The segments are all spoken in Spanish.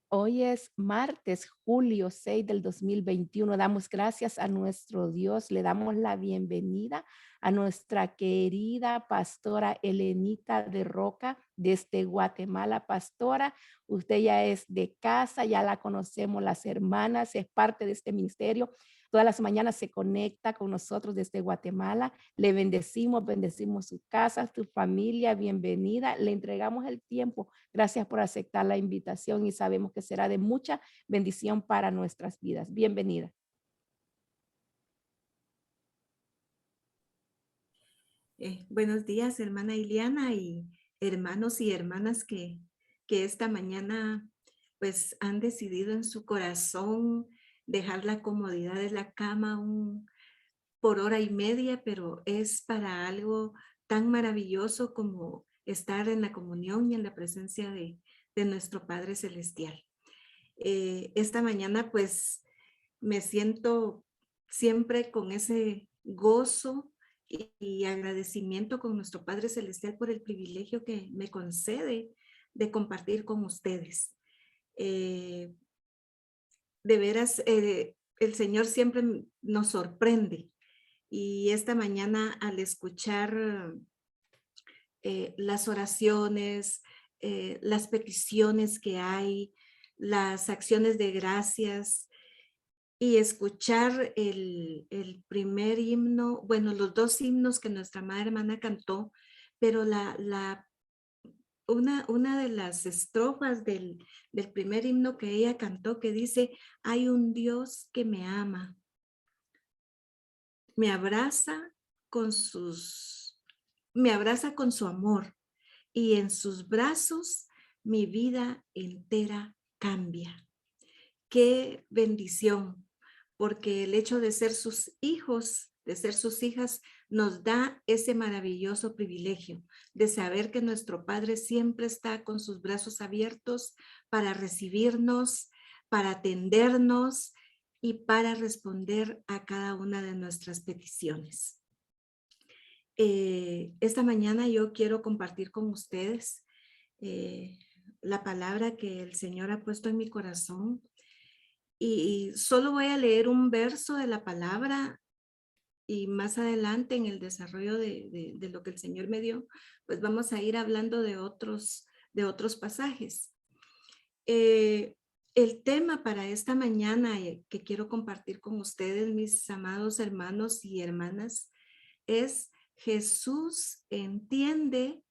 Hoy es martes, julio 6 del 2021. Damos gracias a nuestro Dios. Le damos la bienvenida a nuestra querida pastora Elenita de Roca desde Guatemala. Pastora, usted ya es de casa, ya la conocemos las hermanas, es parte de este ministerio. Todas las mañanas se conecta con nosotros desde Guatemala. Le bendecimos, bendecimos su casa, su familia, bienvenida. Le entregamos el tiempo. Gracias por aceptar la invitación y sabemos que será de mucha bendición para nuestras vidas. Bienvenida. Buenos días, hermana Iliana y hermanos y hermanas que esta mañana pues han decidido en su corazón dejar la comodidad de la cama por hora y media, pero es para algo tan maravilloso como estar en la comunión y en la presencia de nuestro Padre Celestial. Esta mañana pues me siento siempre con ese gozo y agradecimiento con nuestro Padre Celestial por el privilegio que me concede de compartir con ustedes. Eh, de veras, el Señor siempre nos sorprende y esta mañana al escuchar las oraciones, las peticiones que hay, las acciones de gracias, y escuchar el primer himno, bueno, los dos himnos que nuestra madre hermana cantó, pero una de las estrofas del primer himno que ella cantó que dice, hay un Dios que me ama, me abraza con me abraza con su amor y en sus brazos mi vida entera cambia. Qué bendición, porque el hecho de ser sus hijos, de ser sus hijas, nos da ese maravilloso privilegio de saber que nuestro Padre siempre está con sus brazos abiertos para recibirnos, para atendernos y para responder a cada una de nuestras peticiones. Esta mañana yo quiero compartir con ustedes la palabra que el Señor ha puesto en mi corazón. Y solo voy a leer un verso de la palabra y más adelante en el desarrollo de lo que el Señor me dio, pues vamos a ir hablando de otros pasajes. El tema para esta mañana que quiero compartir con ustedes, mis amados hermanos y hermanas, es Jesús entiende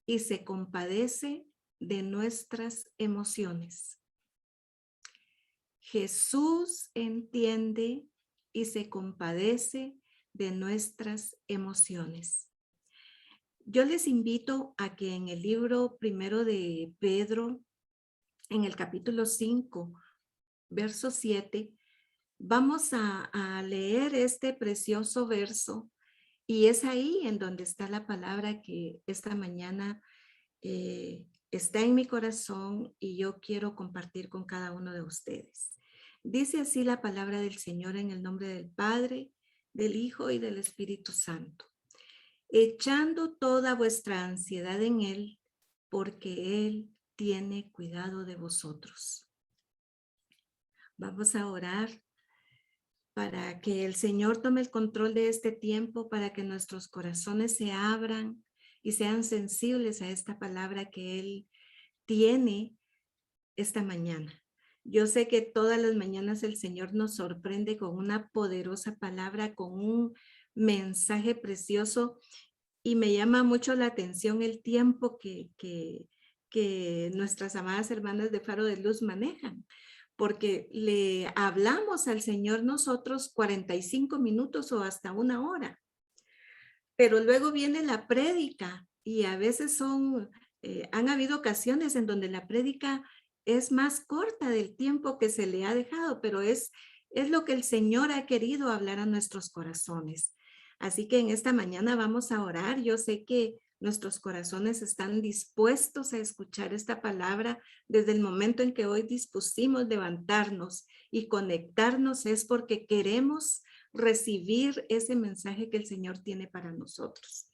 y se compadece de nuestras emociones. Jesús entiende y se compadece de nuestras emociones. Yo les invito a que en el libro primero de Pedro, en el capítulo 5, verso 7, vamos a leer este precioso verso y es ahí en donde está la palabra que esta mañana está en mi corazón y yo quiero compartir con cada uno de ustedes. Dice así la palabra del Señor en el nombre del Padre, del Hijo y del Espíritu Santo. Echando toda vuestra ansiedad en Él, porque Él tiene cuidado de vosotros. Vamos a orar para que el Señor tome el control de este tiempo, para que nuestros corazones se abran y sean sensibles a esta palabra que Él tiene esta mañana. Yo sé que todas las mañanas el Señor nos sorprende con una poderosa palabra, con un mensaje precioso y me llama mucho la atención el tiempo que nuestras amadas hermanas de Faro de Luz manejan, porque le hablamos al Señor nosotros 45 minutos o hasta una hora, pero luego viene la prédica y a veces han habido ocasiones en donde la prédica es más corta del tiempo que se le ha dejado, pero es lo que el Señor ha querido hablar a nuestros corazones. Así que en esta mañana vamos a orar. Yo sé que nuestros corazones están dispuestos a escuchar esta palabra desde el momento en que hoy dispusimos levantarnos y conectarnos es porque queremos recibir ese mensaje que el Señor tiene para nosotros.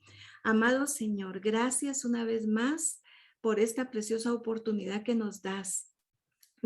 Amado Señor, gracias una vez más por esta preciosa oportunidad que nos das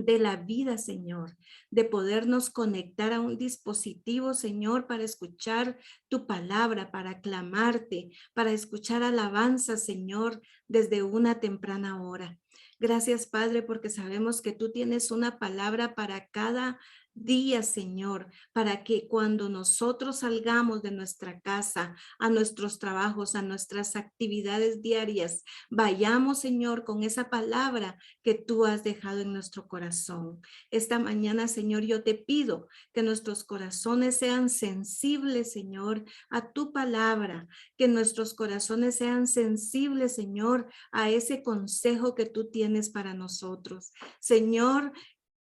de la vida, Señor, de podernos conectar a un dispositivo, Señor, para escuchar tu palabra, para aclamarte, para escuchar alabanza, Señor, desde una temprana hora. Gracias, Padre, porque sabemos que tú tienes una palabra para cada día, Señor, para que cuando nosotros salgamos de nuestra casa, a nuestros trabajos, a nuestras actividades diarias, vayamos, Señor, con esa palabra que tú has dejado en nuestro corazón. Esta mañana, Señor, yo te pido que nuestros corazones sean sensibles, Señor, a tu palabra, que nuestros corazones sean sensibles, Señor, a ese consejo que tú tienes para nosotros. Señor,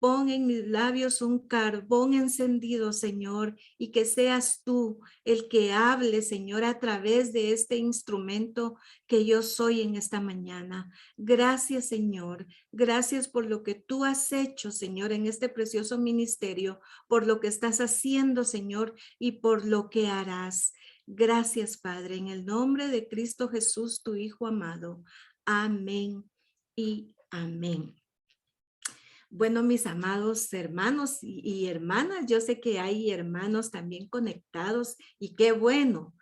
pon en mis labios un carbón encendido, Señor, y que seas tú el que hable, Señor, a través de este instrumento que yo soy en esta mañana. Gracias, Señor. Gracias por lo que tú has hecho, Señor, en este precioso ministerio, por lo que estás haciendo, Señor, y por lo que harás. Gracias, Padre, en el nombre de Cristo Jesús, tu Hijo amado. Amén y amén. Bueno, mis amados hermanos y hermanas, yo sé que hay hermanos también conectados y qué bueno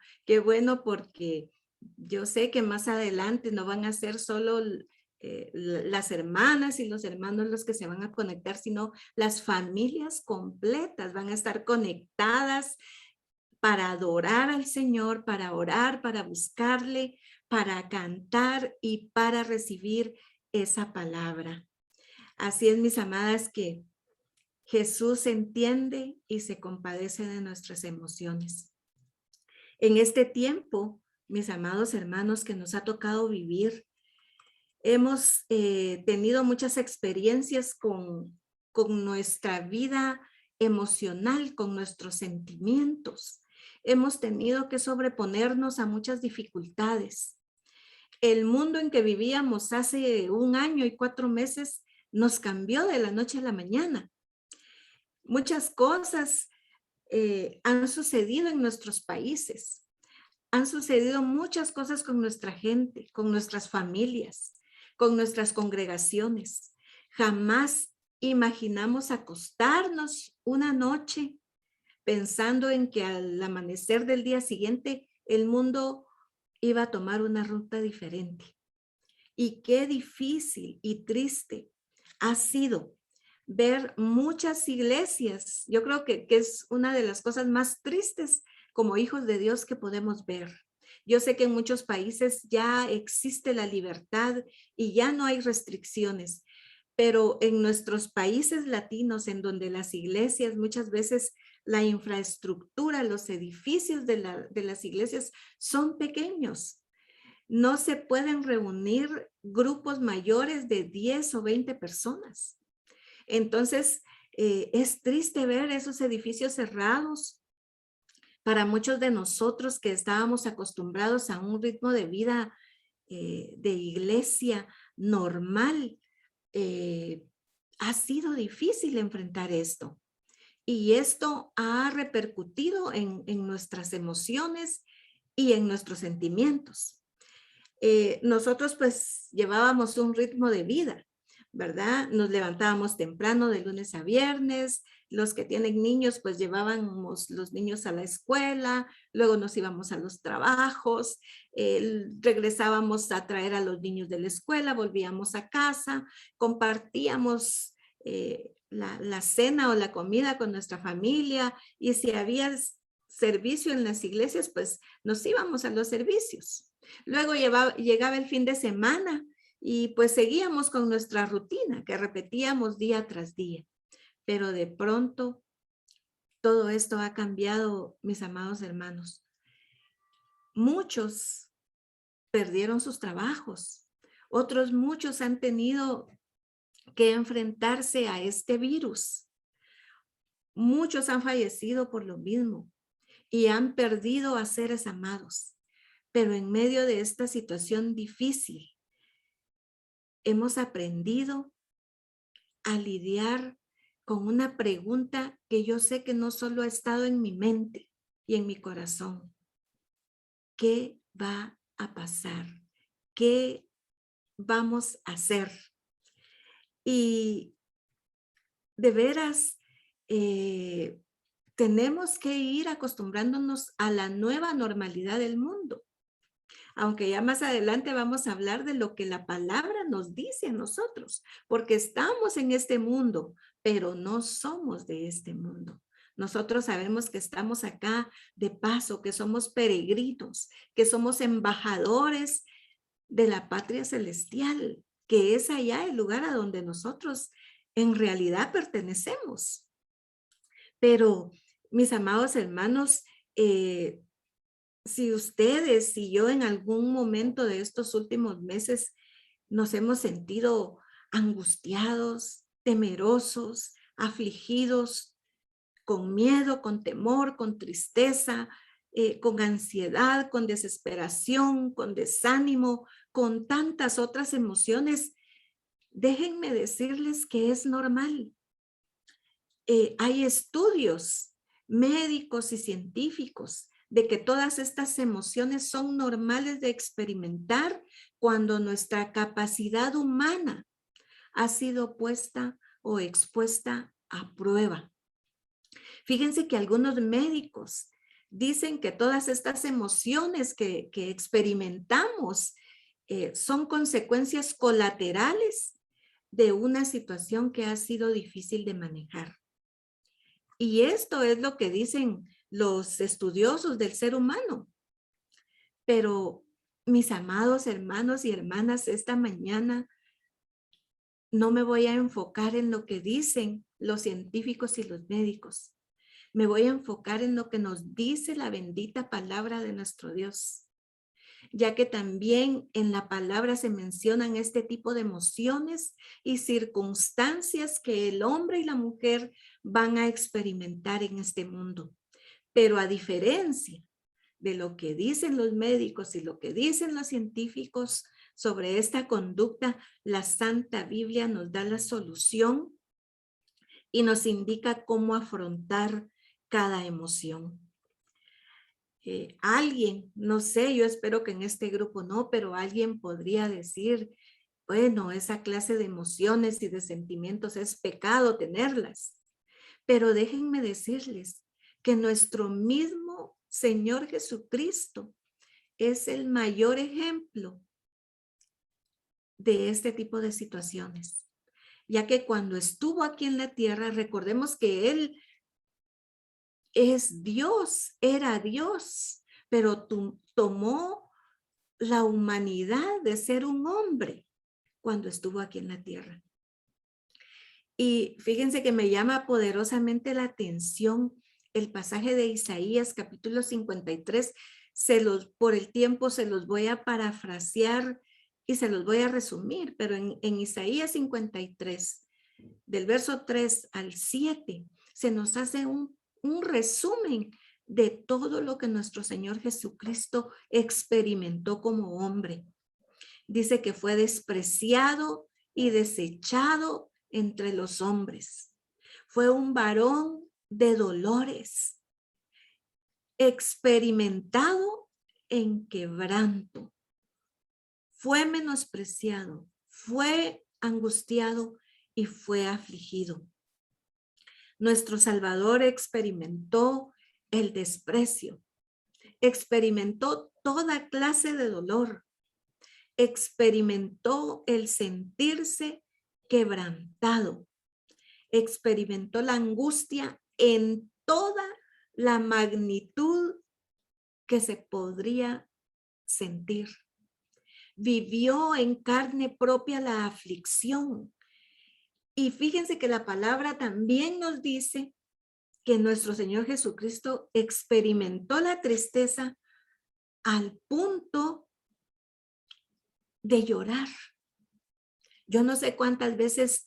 porque yo sé que más adelante no van a ser solo las hermanas y los hermanos los que se van a conectar, sino las familias completas van a estar conectadas para adorar al Señor, para orar, para buscarle, para cantar y para recibir esa palabra. Así es, mis amadas, que Jesús entiende y se compadece de nuestras emociones. En este tiempo, mis amados hermanos, que nos ha tocado vivir, hemos tenido muchas experiencias con nuestra vida emocional, con nuestros sentimientos. Hemos tenido que sobreponernos a muchas dificultades. El mundo en que vivíamos hace 1 año y 4 meses nos cambió de la noche a la mañana. Muchas cosas han sucedido en nuestros países. Han sucedido muchas cosas con nuestra gente, con nuestras familias, con nuestras congregaciones. Jamás imaginamos acostarnos una noche pensando en que al amanecer del día siguiente el mundo iba a tomar una ruta diferente. Y qué difícil y triste ha sido ver muchas iglesias. Yo creo que es una de las cosas más tristes como hijos de Dios que podemos ver. Yo sé que en muchos países ya existe la libertad y ya no hay restricciones, pero en nuestros países latinos, en donde las iglesias muchas veces la infraestructura, los edificios de las iglesias son pequeños. No se pueden reunir grupos mayores de 10 o 20 personas. Entonces, es triste ver esos edificios cerrados. Para muchos de nosotros que estábamos acostumbrados a un ritmo de vida de iglesia normal, ha sido difícil enfrentar esto. Y esto ha repercutido en nuestras emociones y en nuestros sentimientos. Nosotros pues llevábamos un ritmo de vida, ¿verdad? Nos levantábamos temprano de lunes a viernes, los que tienen niños pues llevábamos los niños a la escuela, luego nos íbamos a los trabajos, regresábamos a traer a los niños de la escuela, volvíamos a casa, compartíamos la cena o la comida con nuestra familia y si había servicio en las iglesias pues nos íbamos a los servicios. Luego llegaba el fin de semana y pues seguíamos con nuestra rutina que repetíamos día tras día. Pero de pronto todo esto ha cambiado, mis amados hermanos. Muchos perdieron sus trabajos. Otros muchos han tenido que enfrentarse a este virus. Muchos han fallecido por lo mismo y han perdido a seres amados. Pero en medio de esta situación difícil, hemos aprendido a lidiar con una pregunta que yo sé que no solo ha estado en mi mente y en mi corazón. ¿Qué va a pasar? ¿Qué vamos a hacer? Y de veras, tenemos que ir acostumbrándonos a la nueva normalidad del mundo. Aunque ya más adelante vamos a hablar de lo que la palabra nos dice a nosotros, porque estamos en este mundo, pero no somos de este mundo. Nosotros sabemos que estamos acá de paso, que somos peregrinos, que somos embajadores de la patria celestial, que es allá el lugar a donde nosotros en realidad pertenecemos. Pero, mis amados hermanos, si ustedes y yo en algún momento de estos últimos meses nos hemos sentido angustiados, temerosos, afligidos, con miedo, con temor, con tristeza, con ansiedad, con desesperación, con desánimo, con tantas otras emociones, déjenme decirles que es normal. Hay estudios médicos y científicos de que todas estas emociones son normales de experimentar cuando nuestra capacidad humana ha sido puesta o expuesta a prueba. Fíjense que algunos médicos dicen que todas estas emociones que experimentamos son consecuencias colaterales de una situación que ha sido difícil de manejar. Y esto es lo que dicen los estudiosos del ser humano. Pero, mis amados hermanos y hermanas, esta mañana no me voy a enfocar en lo que dicen los científicos y los médicos. Me voy a enfocar en lo que nos dice la bendita palabra de nuestro Dios, ya que también en la palabra se mencionan este tipo de emociones y circunstancias que el hombre y la mujer van a experimentar en este mundo. Pero a diferencia de lo que dicen los médicos y lo que dicen los científicos sobre esta conducta, la Santa Biblia nos da la solución y nos indica cómo afrontar cada emoción. Alguien, no sé, yo espero que en este grupo no, pero alguien podría decir, bueno, esa clase de emociones y de sentimientos es pecado tenerlas. Pero déjenme decirles que nuestro mismo Señor Jesucristo es el mayor ejemplo de este tipo de situaciones, ya que cuando estuvo aquí en la tierra, recordemos que Él es Dios, era Dios, pero tomó la humanidad de ser un hombre cuando estuvo aquí en la tierra. Y fíjense que me llama poderosamente la atención el pasaje de Isaías capítulo 53. Por el tiempo se los voy a parafrasear y se los voy a resumir, pero en Isaías 53, del verso 3 al 7, se nos hace un resumen de todo lo que nuestro Señor Jesucristo experimentó como hombre. Dice que fue despreciado y desechado entre los hombres. Fue un varón de dolores, experimentado en quebranto. Fue menospreciado, fue angustiado y fue afligido. Nuestro Salvador experimentó el desprecio, experimentó toda clase de dolor, experimentó el sentirse quebrantado, experimentó la angustia en toda la magnitud que se podría sentir. Vivió en carne propia la aflicción. Y fíjense que la palabra también nos dice que nuestro Señor Jesucristo experimentó la tristeza al punto de llorar. Yo no sé cuántas veces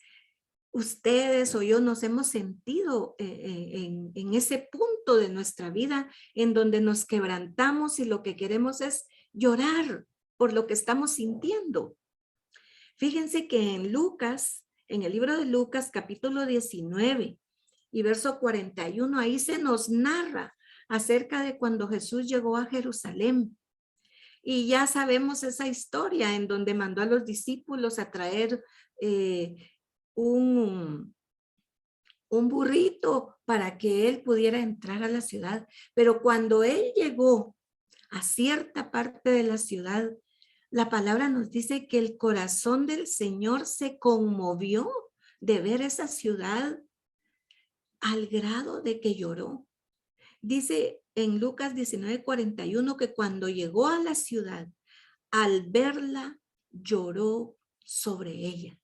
ustedes o yo nos hemos sentido en ese punto de nuestra vida en donde nos quebrantamos y lo que queremos es llorar por lo que estamos sintiendo. Fíjense que en Lucas, en el libro de Lucas, capítulo 19 y verso 41, ahí se nos narra acerca de cuando Jesús llegó a Jerusalén. Y ya sabemos esa historia en donde mandó a los discípulos a traer un un burrito para que él pudiera entrar a la ciudad. Pero cuando él llegó a cierta parte de la ciudad, la palabra nos dice que el corazón del Señor se conmovió de ver esa ciudad al grado de que lloró. Dice en Lucas 19:41 que cuando llegó a la ciudad, al verla, lloró sobre ella,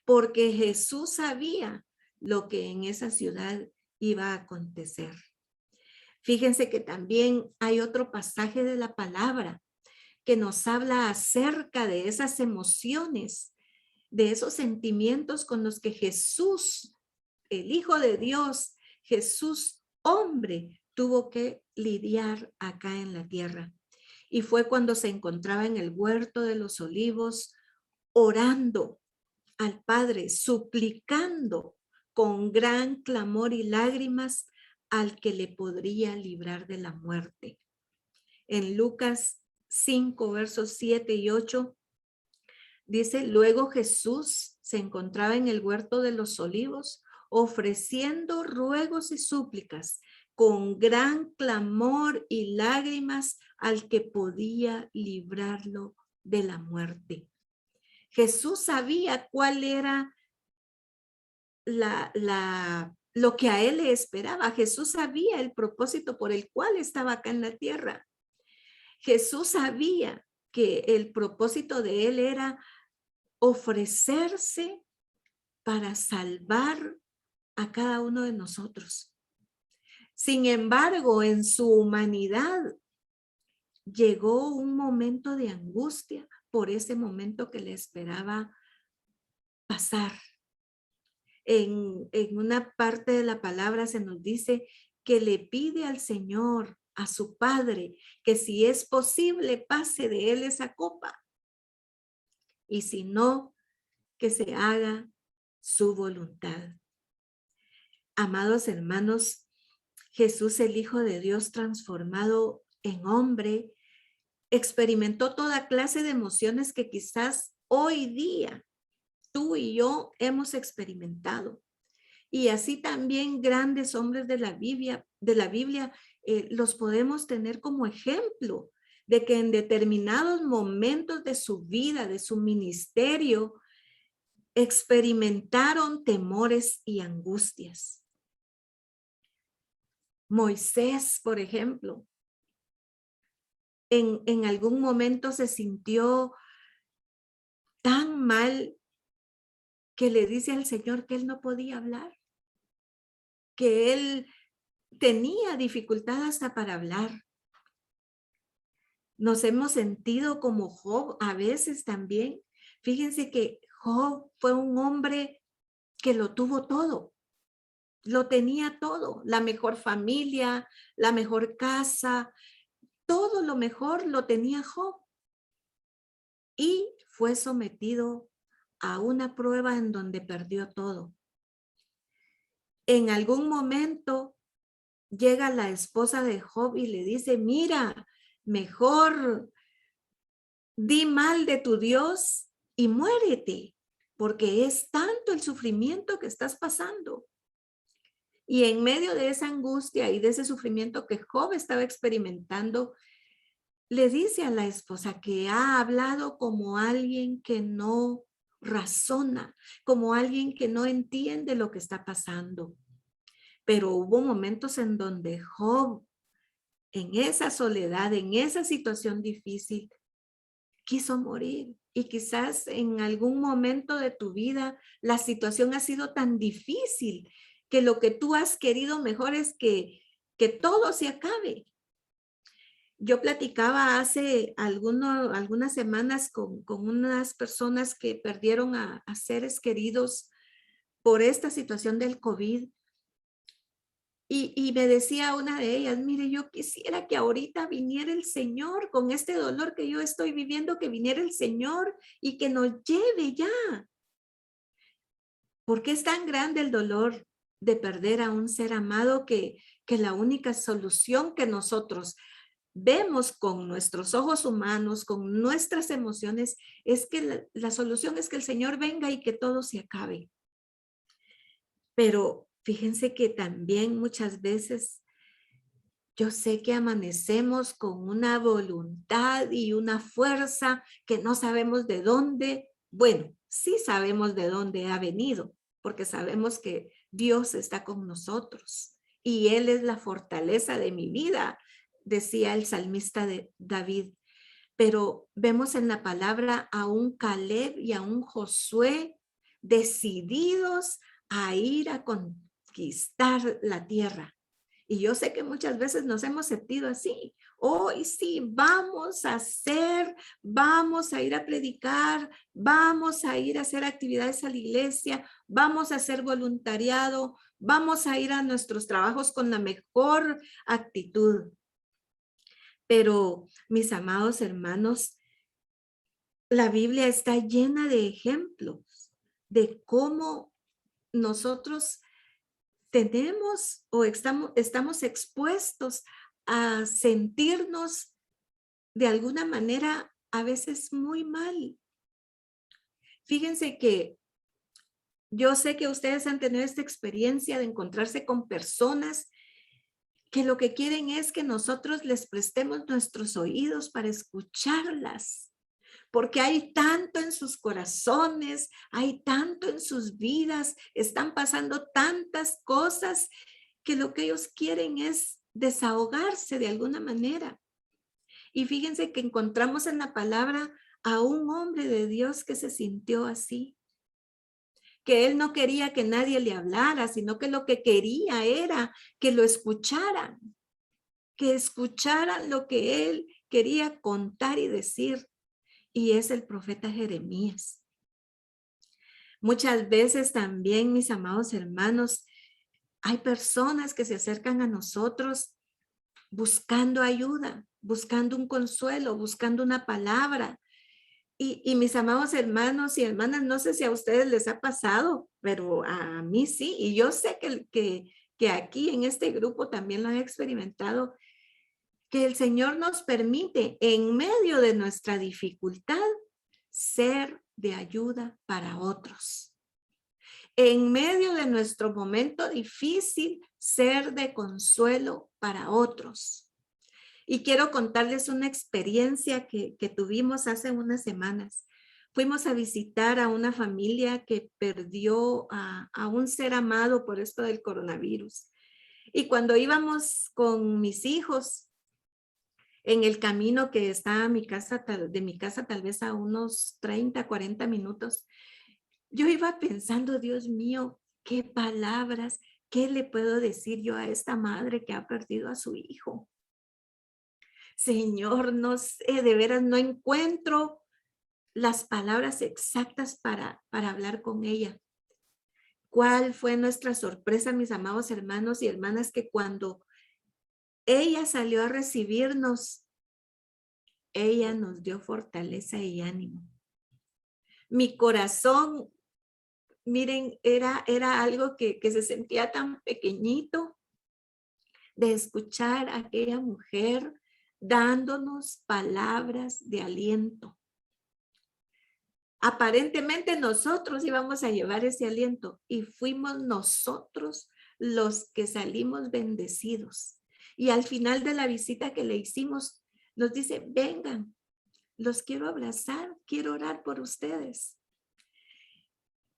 porque Jesús sabía lo que en esa ciudad iba a acontecer. Fíjense que también hay otro pasaje de la palabra que nos habla acerca de esas emociones, de esos sentimientos con los que Jesús, el Hijo de Dios, Jesús hombre, tuvo que lidiar acá en la tierra. Y fue cuando se encontraba en el huerto de los olivos, orando al Padre, suplicando con gran clamor y lágrimas al que le podría librar de la muerte. En Lucas 5, versos 7 y 8, dice, luego Jesús se encontraba en el huerto de los olivos, ofreciendo ruegos y súplicas con gran clamor y lágrimas al que podía librarlo de la muerte. Jesús sabía cuál era lo que a él le esperaba. Jesús sabía el propósito por el cual estaba acá en la tierra. Jesús sabía que el propósito de él era ofrecerse para salvar a cada uno de nosotros. Sin embargo, en su humanidad llegó un momento de angustia por ese momento que le esperaba pasar. En una parte de la palabra se nos dice que le pide al Señor, a su Padre, que si es posible pase de él esa copa. Y si no, que se haga su voluntad. Amados hermanos, Jesús, el Hijo de Dios transformado en hombre, experimentó toda clase de emociones que quizás hoy día tú y yo hemos experimentado. Y así también grandes hombres de la Biblia los podemos tener como ejemplo de que en determinados momentos de su vida, de su ministerio, experimentaron temores y angustias. Moisés, por ejemplo, en algún momento se sintió tan mal que le dice al Señor que él no podía hablar, que él tenía dificultad hasta para hablar. Nos hemos sentido como Job a veces también. Fíjense que Job fue un hombre que lo tuvo todo, lo tenía todo, la mejor familia, la mejor casa, todo lo mejor lo tenía Job. Y fue sometido a una prueba en donde perdió todo. En algún momento llega la esposa de Job y le dice, mira, mejor di mal de tu Dios y muérete, porque es tanto el sufrimiento que estás pasando. Y en medio de esa angustia y de ese sufrimiento que Job estaba experimentando, le dice a la esposa que ha hablado como alguien que no razona, como alguien que no entiende lo que está pasando. Pero hubo momentos en donde Job, en esa soledad, en esa situación difícil, quiso morir. Y quizás en algún momento de tu vida la situación ha sido tan difícil que lo que tú has querido mejor es que todo se acabe. Yo platicaba hace algunas semanas con unas personas que perdieron a seres queridos por esta situación del COVID. Y me decía una de ellas, mire, yo quisiera que ahorita viniera el Señor con este dolor que yo estoy viviendo, que viniera el Señor y que nos lleve ya. Porque es tan grande el dolor de perder a un ser amado que la única solución que nosotros vemos con nuestros ojos humanos, con nuestras emociones, es que la solución es que el Señor venga y que todo se acabe. Pero Fíjense que también muchas veces yo sé que amanecemos con una voluntad y una fuerza que no sabemos de dónde. Bueno, sí sabemos de dónde ha venido, porque sabemos que Dios está con nosotros y Él es la fortaleza de mi vida, decía el salmista de David. Pero vemos en la palabra a un Caleb y a un Josué decididos a ir a conquistar la tierra. Y yo sé que muchas veces nos hemos sentido así. Hoy sí, vamos a ir a predicar, vamos a ir a hacer actividades a la iglesia, vamos a hacer voluntariado, vamos a ir a nuestros trabajos con la mejor actitud. Pero, mis amados hermanos, la Biblia está llena de ejemplos de cómo nosotros tenemos o estamos expuestos a sentirnos de alguna manera a veces muy mal. Fíjense que yo sé que ustedes han tenido esta experiencia de encontrarse con personas que lo que quieren es que nosotros les prestemos nuestros oídos para escucharlas, porque hay tanto en sus corazones, hay tanto en sus vidas, están pasando tantas cosas que lo que ellos quieren es desahogarse de alguna manera. Y fíjense que encontramos en la palabra a un hombre de Dios que se sintió así, que él no quería que nadie le hablara, sino que lo que quería era que lo escucharan, que escucharan lo que él quería contar y decir. Y es el profeta Jeremías. Muchas veces también, mis amados hermanos, hay personas que se acercan a nosotros buscando ayuda, buscando un consuelo, buscando una palabra. Y mis amados hermanos y hermanas, no sé si a ustedes les ha pasado, pero a mí sí. Y yo sé que aquí en este grupo también lo han experimentado, que el Señor nos permite en medio de nuestra dificultad ser de ayuda para otros. En medio de nuestro momento difícil, ser de consuelo para otros. Y quiero contarles una experiencia que tuvimos hace unas semanas. Fuimos a visitar a una familia que perdió a un ser amado por esto del coronavirus. Y cuando íbamos con mis hijos en el camino que está a mi casa, de mi casa tal vez a unos 30, 40 minutos, yo iba pensando, Dios mío, qué palabras, qué le puedo decir yo a esta madre que ha perdido a su hijo. Señor, no sé, de veras no encuentro las palabras exactas para hablar con ella. ¿Cuál fue nuestra sorpresa, mis amados hermanos y hermanas, que cuando ella salió a recibirnos, ella nos dio fortaleza y ánimo? Mi corazón, miren, era algo que se sentía tan pequeñito de escuchar a aquella mujer dándonos palabras de aliento. Aparentemente nosotros íbamos a llevar ese aliento y fuimos nosotros los que salimos bendecidos. Y al final de la visita que le hicimos, nos dice, vengan, los quiero abrazar, quiero orar por ustedes.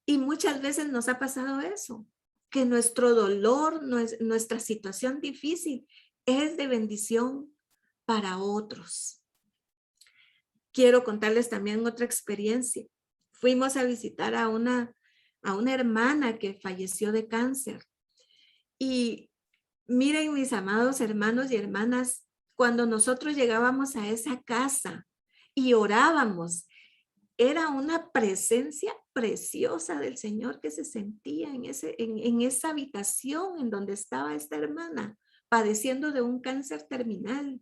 Y muchas veces nos ha pasado eso, que nuestro dolor, nuestra situación difícil es de bendición para otros. Quiero contarles también otra experiencia. Fuimos a visitar a una hermana que falleció de cáncer. Y miren, mis amados hermanos y hermanas, cuando nosotros llegábamos a esa casa y orábamos, era una presencia preciosa del Señor que se sentía en esa habitación en donde estaba esta hermana, padeciendo de un cáncer terminal.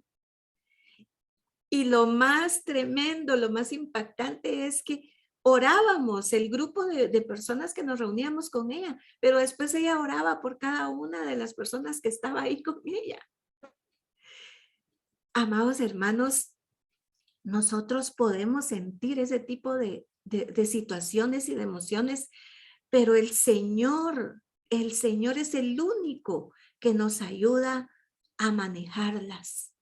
Y lo más tremendo, lo más impactante es que orábamos, el grupo de personas que nos reuníamos con ella, pero después ella oraba por cada una de las personas que estaba ahí con ella. Amados hermanos, nosotros podemos sentir ese tipo de situaciones y de emociones, pero el Señor el Señor es el único que nos ayuda a manejarlas.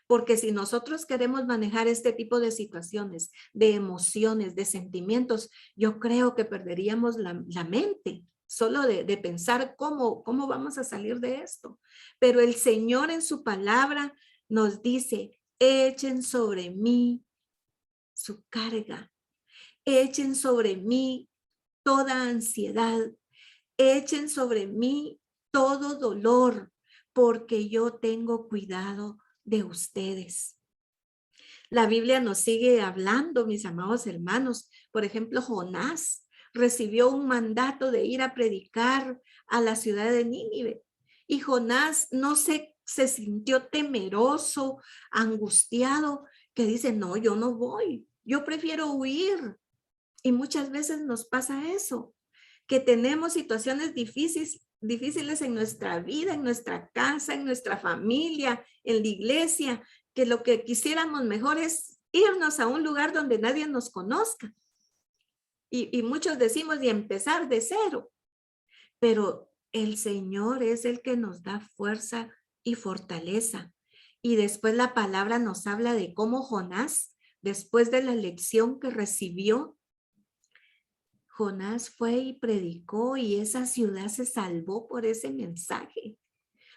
Porque si nosotros queremos manejar este tipo de situaciones, de emociones, de sentimientos, yo creo que perderíamos la mente solo de pensar cómo vamos a salir de esto. Pero el Señor en su palabra nos dice, echen sobre mí su carga, echen sobre mí toda ansiedad, echen sobre mí todo dolor, porque yo tengo cuidado de ustedes. La Biblia nos sigue hablando, mis amados hermanos. Por ejemplo, Jonás recibió un mandato de ir a predicar a la ciudad de Nínive. Y Jonás no se sintió temeroso, angustiado, que dice, no, yo no voy, yo prefiero huir. Y muchas veces nos pasa eso, que tenemos situaciones difíciles en nuestra vida, en nuestra casa, en nuestra familia, en la iglesia, que lo que quisiéramos mejor es irnos a un lugar donde nadie nos conozca. Y muchos decimos y empezar de cero, pero el Señor es el que nos da fuerza y fortaleza. Y después la palabra nos habla de cómo Jonás, después de la lección que recibió, Jonás fue y predicó y esa ciudad se salvó por ese mensaje,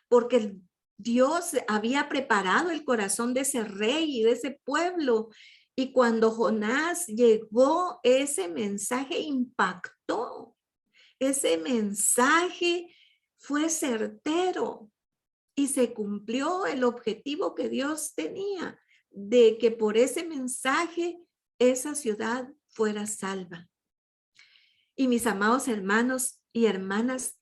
porque Dios había preparado el corazón de ese rey y de ese pueblo. Y cuando Jonás llegó, ese mensaje impactó. Ese mensaje fue certero y se cumplió el objetivo que Dios tenía de que por ese mensaje esa ciudad fuera salva. Y mis amados hermanos y hermanas,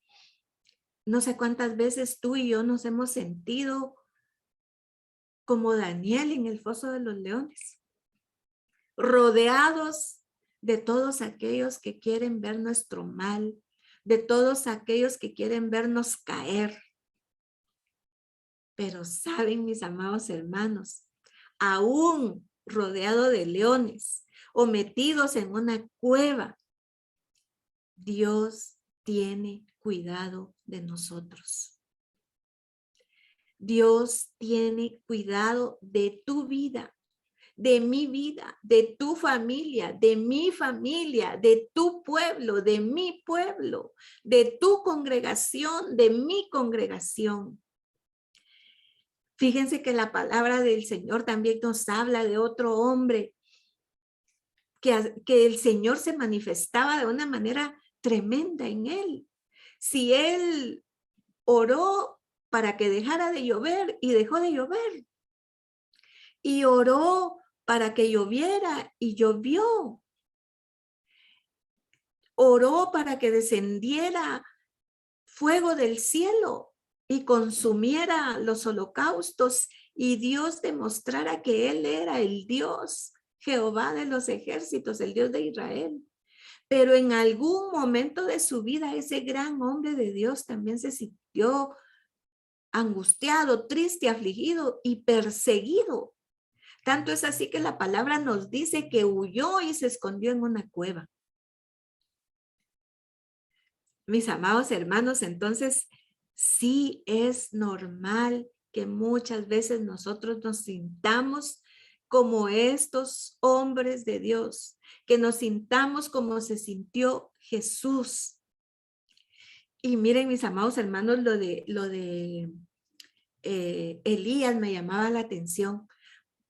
no sé cuántas veces tú y yo nos hemos sentido como Daniel en el foso de los leones, rodeados de todos aquellos que quieren ver nuestro mal, de todos aquellos que quieren vernos caer. Pero saben, mis amados hermanos, aún rodeado de leones o metidos en una cueva, Dios tiene cuidado de nosotros. Dios tiene cuidado de tu vida, de mi vida, de tu familia, de mi familia, de tu pueblo, de mi pueblo, de tu congregación, de mi congregación. Fíjense que la palabra del Señor también nos habla de otro hombre que el Señor se manifestaba de una manera tremenda en él. Si él oró para que dejara de llover y dejó de llover, y oró para que lloviera y llovió, oró para que descendiera fuego del cielo y consumiera los holocaustos y Dios demostrara que él era el Dios, Jehová de los ejércitos, el Dios de Israel. Pero en algún momento de su vida ese gran hombre de Dios también se sintió angustiado, triste, afligido y perseguido. Tanto es así que la palabra nos dice que huyó y se escondió en una cueva. Mis amados hermanos, entonces sí es normal que muchas veces nosotros nos sintamos como estos hombres de Dios, que nos sintamos como se sintió Jesús. Y miren, mis amados hermanos, lo de Elías me llamaba la atención,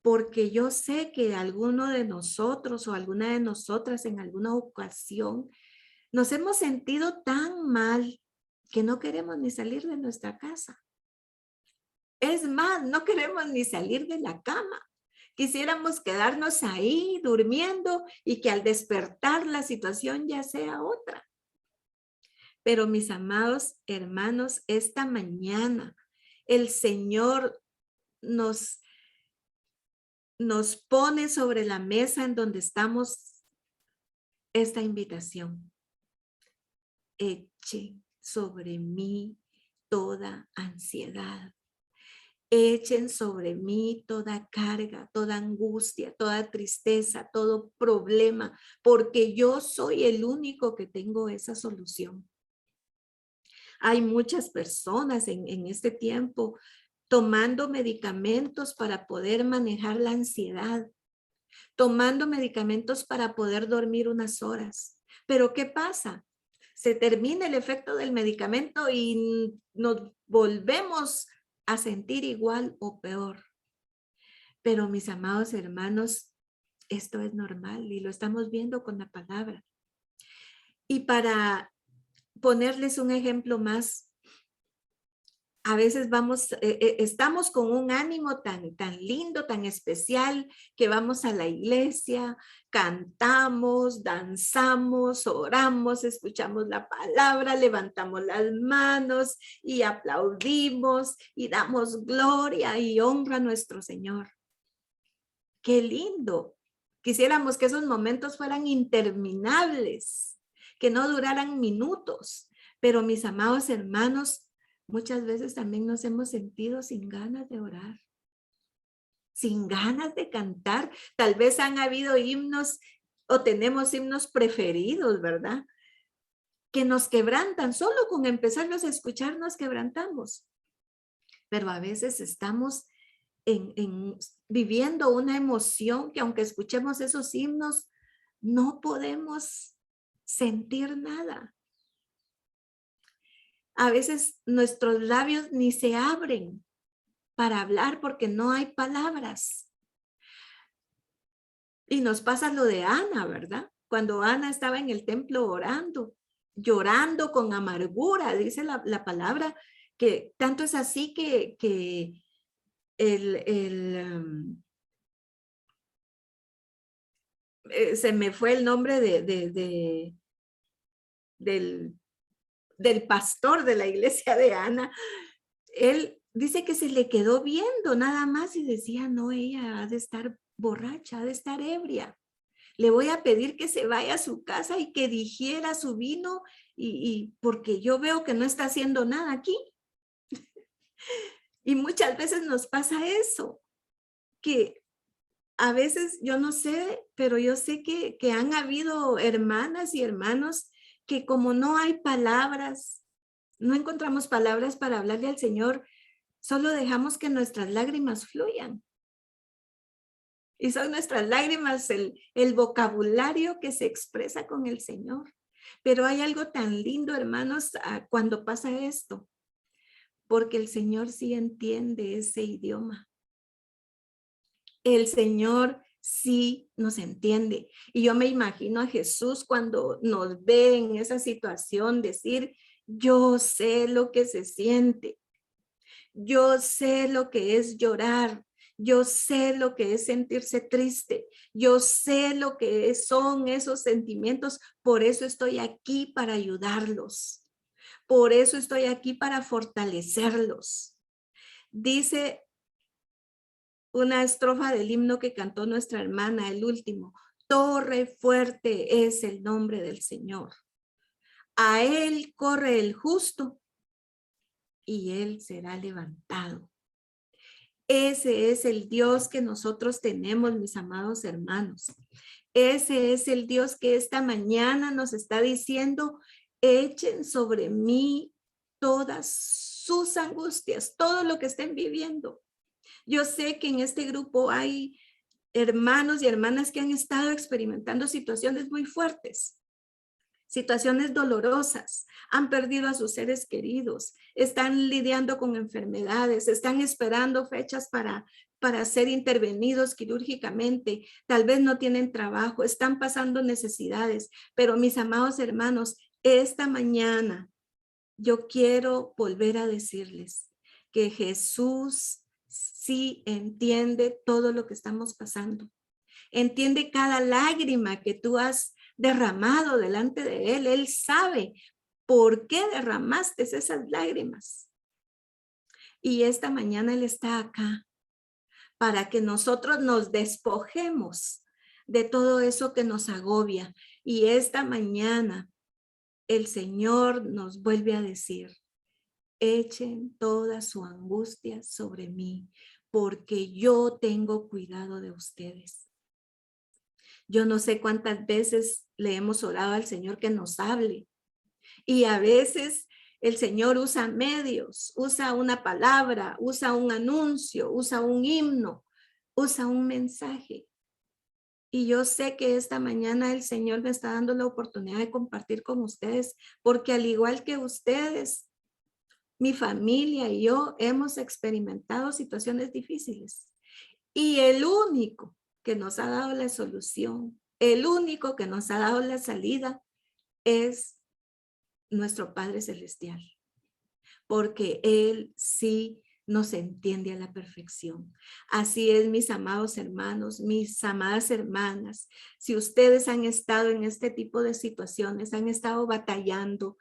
porque yo sé que alguno de nosotros o alguna de nosotras en alguna ocasión nos hemos sentido tan mal que no queremos ni salir de nuestra casa. Es más, no queremos ni salir de la cama. Quisiéramos quedarnos ahí durmiendo y que al despertar la situación ya sea otra. Pero mis amados hermanos, esta mañana el Señor nos pone sobre la mesa en donde estamos esta invitación. Eche sobre mí toda ansiedad. Echen sobre mí toda carga, toda angustia, toda tristeza, todo problema, porque yo soy el único que tengo esa solución. Hay muchas personas en este tiempo tomando medicamentos para poder manejar la ansiedad, tomando medicamentos para poder dormir unas horas. Pero ¿qué pasa? Se termina el efecto del medicamento y nos volvemos a sentir igual o peor. Pero mis amados hermanos, esto es normal y lo estamos viendo con la palabra. Y para ponerles un ejemplo más, a veces estamos con un ánimo tan lindo, tan especial, que vamos a la iglesia, cantamos, danzamos, oramos, escuchamos la palabra, levantamos las manos y aplaudimos y damos gloria y honra a nuestro Señor. ¡Qué lindo! Quisiéramos que esos momentos fueran interminables, que no duraran minutos, pero mis amados hermanos, muchas veces también nos hemos sentido sin ganas de orar, sin ganas de cantar. Tal vez han habido himnos o tenemos himnos preferidos, ¿verdad? Que nos quebrantan. Solo con empezarlos a escuchar nos quebrantamos. Pero a veces estamos viviendo una emoción que aunque escuchemos esos himnos, no podemos sentir nada. A veces nuestros labios ni se abren para hablar porque no hay palabras. Y nos pasa lo de Ana, ¿verdad? Cuando Ana estaba en el templo orando, llorando con amargura, dice la palabra, que tanto es así que se me fue el nombre del pastor de la iglesia de Ana. Él dice que se le quedó viendo nada más y decía, no, ella ha de estar borracha, ha de estar ebria. Le voy a pedir que se vaya a su casa y que digiera su vino y porque yo veo que no está haciendo nada aquí. Y muchas veces nos pasa eso, que a veces yo no sé, pero yo sé que han habido hermanas y hermanos que como no hay palabras, no encontramos palabras para hablarle al Señor, solo dejamos que nuestras lágrimas fluyan. Y son nuestras lágrimas el vocabulario que se expresa con el Señor. Pero hay algo tan lindo, hermanos, cuando pasa esto, porque el Señor sí entiende ese idioma. El Señor sí nos entiende. Y yo me imagino a Jesús cuando nos ve en esa situación decir, yo sé lo que se siente. Yo sé lo que es llorar. Yo sé lo que es sentirse triste. Yo sé lo que son esos sentimientos. Por eso estoy aquí para ayudarlos. Por eso estoy aquí para fortalecerlos. Dice una estrofa del himno que cantó nuestra hermana, el último. Torre fuerte es el nombre del Señor. A él corre el justo y él será levantado. Ese es el Dios que nosotros tenemos, mis amados hermanos. Ese es el Dios que esta mañana nos está diciendo, echen sobre mí todas sus angustias, todo lo que estén viviendo. Yo sé que en este grupo hay hermanos y hermanas que han estado experimentando situaciones muy fuertes, situaciones dolorosas, han perdido a sus seres queridos, están lidiando con enfermedades, están esperando fechas para ser intervenidos quirúrgicamente, tal vez no tienen trabajo, están pasando necesidades, pero mis amados hermanos, esta mañana yo quiero volver a decirles que Jesús sí entiende todo lo que estamos pasando. Entiende cada lágrima que tú has derramado delante de Él. Él sabe por qué derramaste esas lágrimas. Y esta mañana Él está acá para que nosotros nos despojemos de todo eso que nos agobia. Y esta mañana el Señor nos vuelve a decir, echen toda su angustia sobre mí, porque yo tengo cuidado de ustedes. Yo no sé cuántas veces le hemos orado al Señor que nos hable. Y a veces El Señor usa medios, usa una palabra, usa un anuncio, usa un himno, usa un mensaje. Y yo sé que esta mañana el Señor me está dando la oportunidad de compartir con ustedes, porque al igual que ustedes, mi familia y yo hemos experimentado situaciones difíciles. Y el único que nos ha dado la solución, el único que nos ha dado la salida es nuestro Padre Celestial, porque Él sí nos entiende a la perfección. Así es, mis amados hermanos, mis amadas hermanas, si ustedes han estado en este tipo de situaciones, han estado batallando,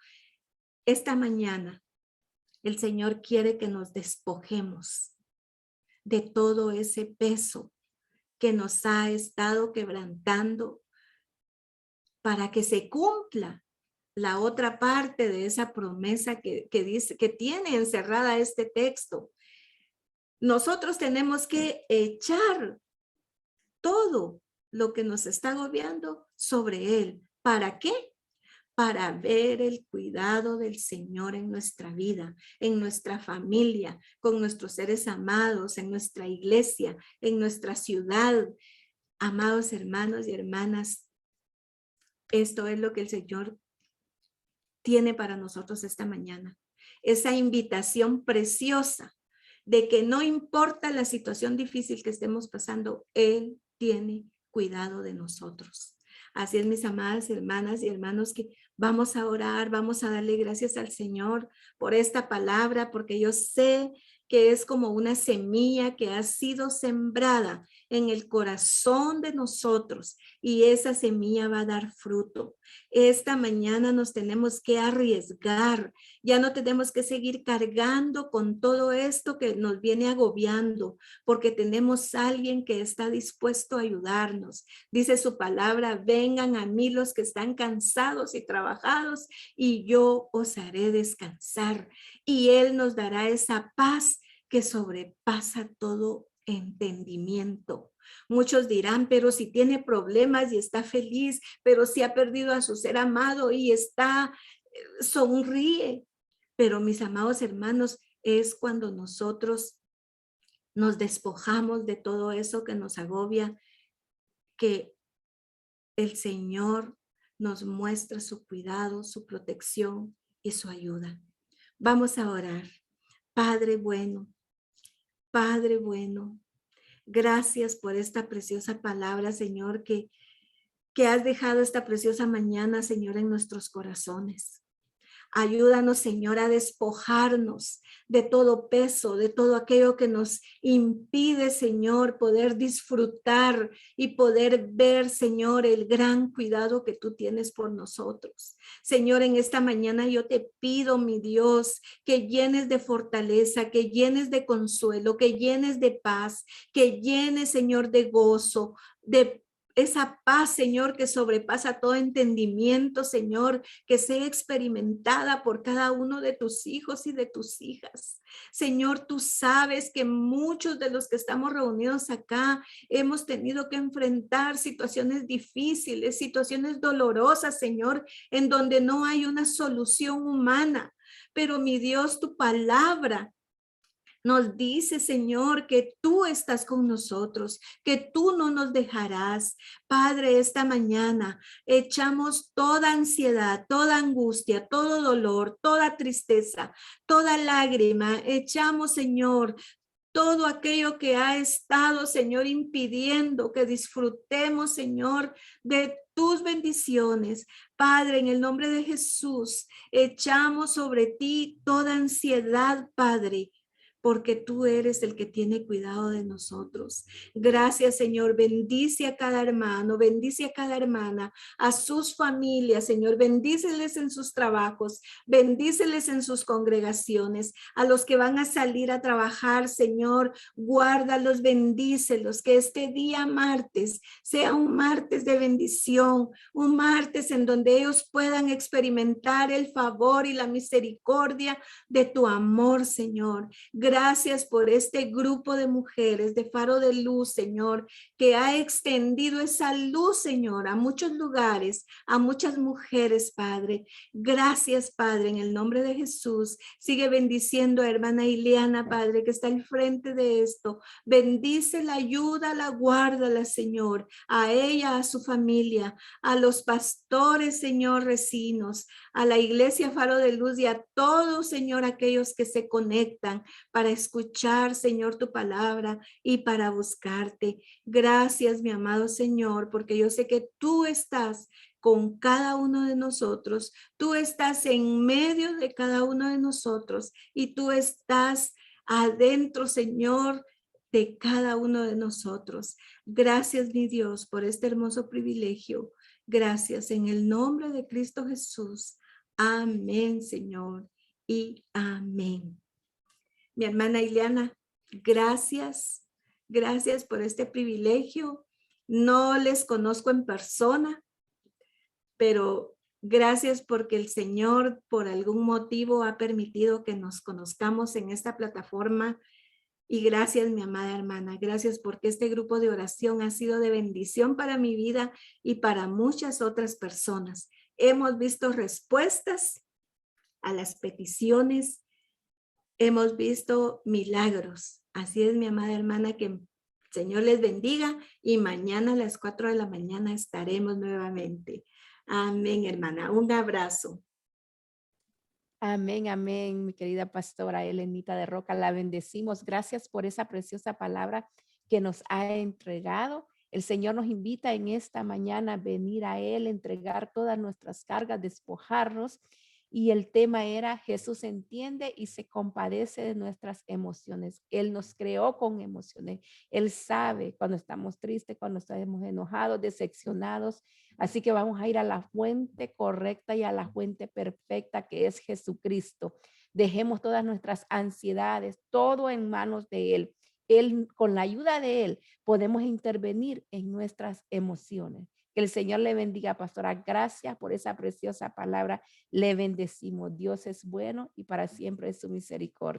esta mañana el Señor quiere que nos despojemos de todo ese peso que nos ha estado quebrantando para que se cumpla la otra parte de esa promesa que dice, que tiene encerrada este texto. Nosotros tenemos que echar todo lo que nos está agobiando sobre Él. ¿Para qué? Para ver el cuidado del Señor en nuestra vida, en nuestra familia, con nuestros seres amados, en nuestra iglesia, en nuestra ciudad. Amados hermanos y hermanas, esto es lo que el Señor tiene para nosotros esta mañana. Esa invitación preciosa de que no importa la situación difícil que estemos pasando, Él tiene cuidado de nosotros. Así es, mis amadas hermanas y hermanos, que vamos a orar, vamos a darle gracias al Señor por esta palabra, porque yo sé que es como una semilla que ha sido sembrada en el corazón de nosotros y esa semilla va a dar fruto. Esta mañana nos tenemos que arriesgar, ya no tenemos que seguir cargando con todo esto que nos viene agobiando, porque tenemos a alguien que está dispuesto a ayudarnos. Dice su palabra, vengan a mí los que están cansados y trabajados y yo os haré descansar. Y Él nos dará esa paz que sobrepasa todo entendimiento. Muchos dirán, pero si tiene problemas y está feliz, pero si ha perdido a su ser amado y sonríe. Pero mis amados hermanos, es cuando nosotros nos despojamos de todo eso que nos agobia, que el Señor nos muestra su cuidado, su protección y su ayuda. Vamos a orar. Padre bueno, gracias por esta preciosa palabra, Señor, que has dejado esta preciosa mañana, Señor, en nuestros corazones. Ayúdanos, Señor, a despojarnos de todo peso, de todo aquello que nos impide, Señor, poder disfrutar y poder ver, Señor, el gran cuidado que tú tienes por nosotros. Señor, en esta mañana yo te pido, mi Dios, que llenes de fortaleza, que llenes de consuelo, que llenes de paz, que llenes, Señor, de gozo, de esa paz, Señor, que sobrepasa todo entendimiento, Señor, que sea experimentada por cada uno de tus hijos y de tus hijas. Señor, tú sabes que muchos de los que estamos reunidos acá hemos tenido que enfrentar situaciones difíciles, situaciones dolorosas, Señor, en donde no hay una solución humana. Pero mi Dios, tu palabra nos dice, Señor, que tú estás con nosotros, que tú no nos dejarás. Padre, esta mañana echamos toda ansiedad, toda angustia, todo dolor, toda tristeza, toda lágrima. Echamos, Señor, todo aquello que ha estado, Señor, impidiendo que disfrutemos, Señor, de tus bendiciones. Padre, en el nombre de Jesús, echamos sobre ti toda ansiedad, Padre, porque tú eres el que tiene cuidado de nosotros. Gracias, Señor. Bendice a cada hermano, bendice a cada hermana, a sus familias, Señor. Bendíceles en sus trabajos, bendíceles en sus congregaciones, a los que van a salir a trabajar, Señor. Guárdalos, bendícelos, que este día martes sea un martes de bendición, un martes en donde ellos puedan experimentar el favor y la misericordia de tu amor, Señor. Gracias, Gracias por este grupo de mujeres de Faro de Luz, Señor, que ha extendido esa luz, Señor, a muchos lugares, a muchas mujeres, Padre. Gracias, Padre, en el nombre de Jesús. Sigue bendiciendo a hermana Ileana, Padre, que está al frente de esto. Bendícela, ayúdala, guárdala, Señor, a ella, a su familia, a los pastores, Señor, recinos, a la iglesia Faro de Luz y a todos, Señor, aquellos que se conectan para escuchar, Señor, tu palabra y para buscarte. Gracias, mi amado Señor, porque yo sé que tú estás con cada uno de nosotros. Tú estás en medio de cada uno de nosotros y tú estás adentro, Señor, de cada uno de nosotros. Gracias, mi Dios, por este hermoso privilegio. Gracias en el nombre de Cristo Jesús. Amén, Señor, y amén. Mi hermana Ileana, gracias. Gracias por este privilegio. No les conozco en persona, pero gracias porque el Señor por algún motivo ha permitido que nos conozcamos en esta plataforma. Y gracias, mi amada hermana. Gracias porque este grupo de oración ha sido de bendición para mi vida y para muchas otras personas. Hemos visto respuestas a las peticiones. Hemos visto milagros. Así es, mi amada hermana, que el Señor les bendiga y mañana a las 4 de la mañana estaremos nuevamente. Amén, hermana. Un abrazo. Amén, amén, mi querida pastora Elenita de Roca, la bendecimos. Gracias por esa preciosa palabra que nos ha entregado. El Señor nos invita en esta mañana a venir a Él, entregar todas nuestras cargas, despojarnos. Y el tema era Jesús entiende y se compadece de nuestras emociones. Él nos creó con emociones. Él sabe cuando estamos tristes, cuando estamos enojados, decepcionados. Así que vamos a ir a la fuente correcta y a la fuente perfecta que es Jesucristo. Dejemos todas nuestras ansiedades, todo en manos de Él. Él, con la ayuda de Él, podemos intervenir en nuestras emociones. Que el Señor le bendiga, pastora. Gracias por esa preciosa palabra. Le bendecimos. Dios es bueno y para siempre es su misericordia.